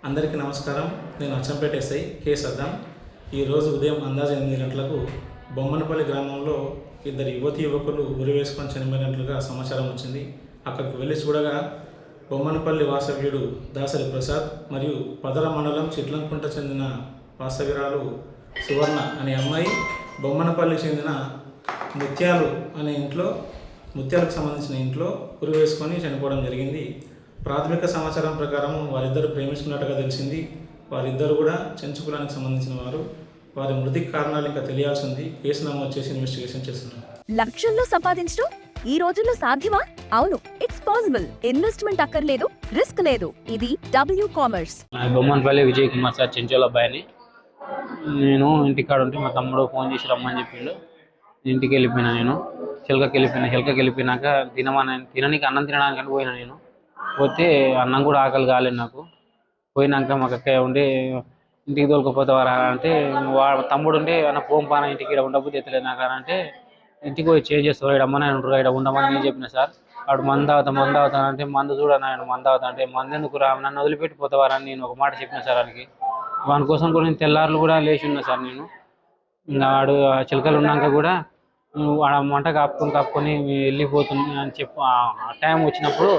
అందరికీ నమస్కారం. నేను అచ్చంపేట ఎస్ఐ కె సద్దాం. ఈరోజు ఉదయం అందాజు 8 గంటలకు బొమ్మనపల్లి గ్రామంలో ఇద్దరు యువకులు ఉరి వేసుకొని చనిపోయినట్లుగా సమాచారం వచ్చింది. అక్కడికి వెళ్ళి చూడగా బొమ్మనపల్లి వాసవ్యుడు దాసరి ప్రసాద్ మరియు పదర మండలం చిట్లంకుంట చెందిన వాసవిరాలు సువర్ణ అనే అమ్మాయి బొమ్మనపల్లికి చెందిన ముత్యాలు అనే ముత్యాలకు సంబంధించిన ఇంట్లో ఉరి వేసుకొని చనిపోవడం జరిగింది. ప్రాథమిక సమాచారం ప్రకారం వారిద్దరు ప్రేమించుకున్నట్టుగా తెలిసింది. వారిద్దరు కూడా చెంచుకులానికి సంబంధించిన వారు. వారి మృతికి కారణాలు ఇంకా తెలియాల్సి ఉంది. కేసు నమోదు చేసి ఇన్వెస్టిగేషన్ చేస్తున్నారు. లక్షల్లో సంపాదించడం ఈ రోజుల్లో సాధ్యమా? అవును, ఇట్స్ పాసిబుల్. ఇన్వెస్ట్మెంట్ అక్కర్లేదు, రిస్క్ లేదు. ఇది W commerce. Bommanapalli Vijay Kumar sir చెంచోల అబ్బాయిని. నేను ఇంటికాడ ఉంటే మా తమ్ముడు ఫోన్ చేసి రమ్మని చెప్పిండు. ఇంటికి వెళ్ళిపోయినా. నేను చిలకకి వెళ్ళిపోయినాక తినడానికి అన్నం తినడానికి పోయినా. నేను పోతే అన్నం కూడా ఆకలి కాలేదు నాకు. పోయినాక మా అక్కయ్య ఉండి ఇంటికి తోలుకపోతావారా అంటే తమ్ముడు ఉండి అన్న పోంపాన ఇంటికి ఇక్కడ ఉండబోతే ఎత్తలేదు నాకు అంటే ఇంటికి పోయి చేంజ్ చేస్తావు ఇక్కడ అమ్మని ఉంటారు ఇక్కడ ఉండమని నేను చెప్పిన సార్. వాడు మందు అవుతానంటే మందు చూడన్నా మందు అవుతా అంటే మందు ఎందుకు రా నన్ను వదిలిపెట్టిపోతావారని నేను ఒక మాట చెప్పిన సార్. వాని కోసం కూడా నేను తెల్లారులు కూడా లేచి ఉన్నా సార్. నేను ఇంకా వాడు చిలకలు ఉన్నాక కూడా వాడ మంట కప్పుకొని వెళ్ళిపోతుంది అని చెప్పి ఆ టైం వచ్చినప్పుడు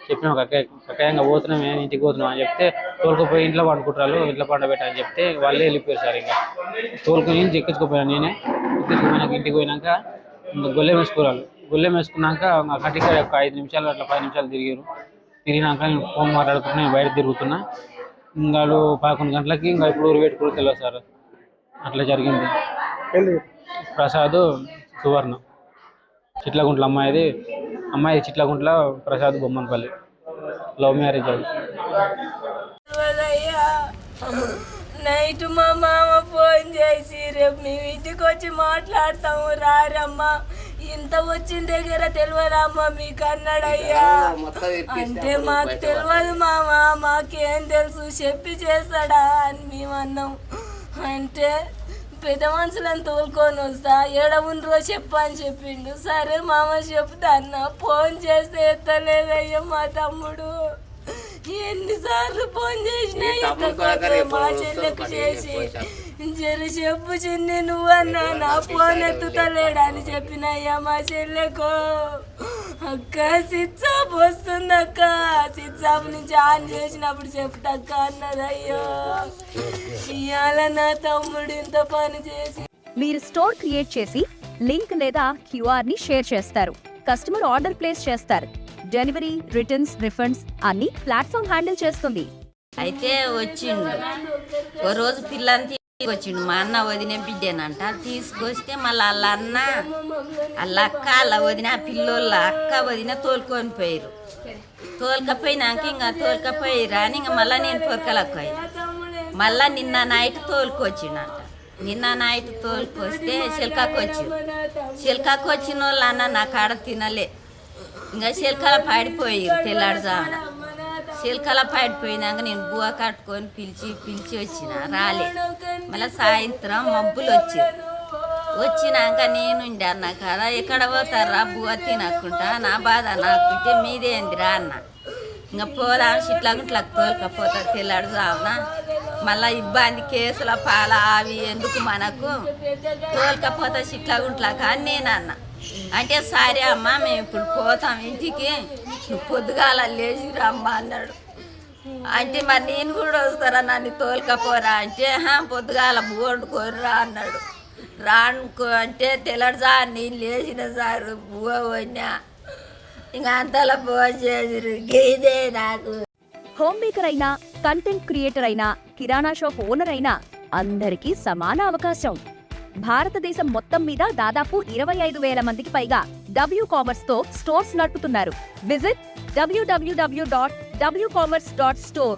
చెప్పిన కక్కాయంగా పోతున్నాం ఇంటికి పోతున్నాం అని చెప్తే తోలుకుపోయి ఇంట్లో పండుకుంటారు, ఇంట్లో పండబెట్టని చెప్తే వాళ్ళే వెళ్ళిపోయారు సార్. ఇంకా తోలుకొని ఎక్కించుకుపోయాను. నేనే ఎక్కించుకుపోయినాక ఇంటికి పోయినాక గొల్లెం వేసుకున్నాక కట్టిక ఒక 5 నిమిషాలు అట్లా 10 నిమిషాలు తిరిగినాక నేను ఫోన్ మాట్లాడుతున్నా, నేను బయట తిరుగుతున్నా. ఇంకా 11 గంటలకి ఇంకా ఇప్పుడు ఊరు పెట్టుకుని తెలియదు సార్. అట్లా జరిగింది. ప్రసాద్ సువర్ణ చిట్లగుంట్ల అమ్మాయి చిట్లగుంట్ల ప్రసాద్ బొమ్మనపల్లి లవ్ మ్యారేజ్. అది నైట్ మా మామ ఫోన్ చేసి రేపు మేము ఇంటికి వచ్చి మాట్లాడతాము రారమ్మా, ఇంత వచ్చిన దగ్గర తెలియదమ్మా మీకు అన్నాడయ్యా. అంటే మాకు తెలియదు మామ, మాకేం తెలుసు చెప్పి చేస్తాడా అని మేము అన్నాం. అంటే పెద్ద మనుషులను తోలుకొని వస్తా ఏడ ఉండరో చెప్పని చెప్పిండు. సరే మామ చెప్తా అన్న. ఫోన్ చేస్తే ఎత్తలేదయ్యా మా తమ్ముడు. ఎన్నిసార్లు ఫోన్ చేసినా మా చెల్లెకు చేసి చెప్పు చిన్ని నువ్వన్నా నా ఫోన్ ఎత్తుతలేడని చెప్పినయ్యా మా చెల్లెకు. అక్క స్విచ్ ఆఫ్ వస్తుంది అక్క, స్విచ్ ఆఫ్ నుంచి ఆన్ చేసినప్పుడు చెప్తాక్క అన్నదయ్యో. ఇవాళ నా తమ్ముడు ఇంత పని చేసి. మీరు స్టోర్ క్రియేట్ చేసి లింక్ లేదా QR ని షేర్ చేస్తారు. కస్టమర్ ఆర్డర్ ప్లేస్ చేస్తారు. డెలివరీ, రిటర్న్స్, రిఫండ్స్ అన్ని ప్లాట్ఫామ్ హ్యాండిల్ చేస్తుంది. అయితే వచ్చిండు ఓ రోజు పిల్లని వచ్చిండు. మా అన్న వదిన బిడ్డేనంట. తీసుకొస్తే మళ్ళీ వాళ్ళ అక్క వాళ్ళ వదిన ఆ పిల్లోళ్ళ అక్క వదిన తోలుకొని పోయారు. తోలుకపోయినాక ఇంకా తోలుకపోయారు అని ఇంకా మళ్ళీ నేను పొరకలకు పోయినా. మళ్ళీ నిన్న నైట్ తోలుకొచ్చిండంట. నిన్న నైట్ తోలుకొస్తే చిలకకు వచ్చిన వాళ్ళు అన్న నా కాడ తినలే. ఇంకా చిలకల పాడిపోయారు తెల్లాడుజామున. చిలకల పాడిపోయినాక నేను బువ్వ కట్టుకొని పిలిచి వచ్చిన రాలే. మళ్ళీ సాయంత్రం మబ్బులు వచ్చినాక నేనుండి అన్న కదా ఎక్కడ పోతారా బువ్వ తినకుంటా నా బాధ నాకుంటే మీదేందిరా అన్న. ఇంకా పోదాం చిట్లగుంట్లకు తోలుకపోతా తెల్లాడుజామున. మళ్ళీ ఇబ్బంది కేసుల పాల అవి ఎందుకు మనకు, తోలుకపోతా చిట్లగుంట్లకు అని నేను అన్న. అంటే సరే అమ్మ మేము ఇప్పుడు పోతాం ఇంటికి, నువ్వు పొద్దుగాల లేచి రమ్మ అన్నాడు. అంటే మరి నేను కూడా వస్తారా నన్ను తోలుకపోరా అంటే పొద్దుగాల బువ్వ వండుకోరా అన్నాడు. రానుకో అంటే తెల్లడుసా నేను లేచిన సార్ బువ్వ పోయినా. ఇంకా అంతలా ఫోన్ చేసిరు గేదే నాకు. హోమ్ మేకర్ అయినా, కంటెంట్ క్రియేటర్ అయినా, కిరాణా షాప్ ఓనర్ అయినా అందరికీ సమాన అవకాశం. భారతదేశం మొత్తం మీద దాదాపు 25,000 మందికి పైగా W కామర్స్ తో స్టోర్స్ నడుపుతున్నారు. Visit www.wcommerce.store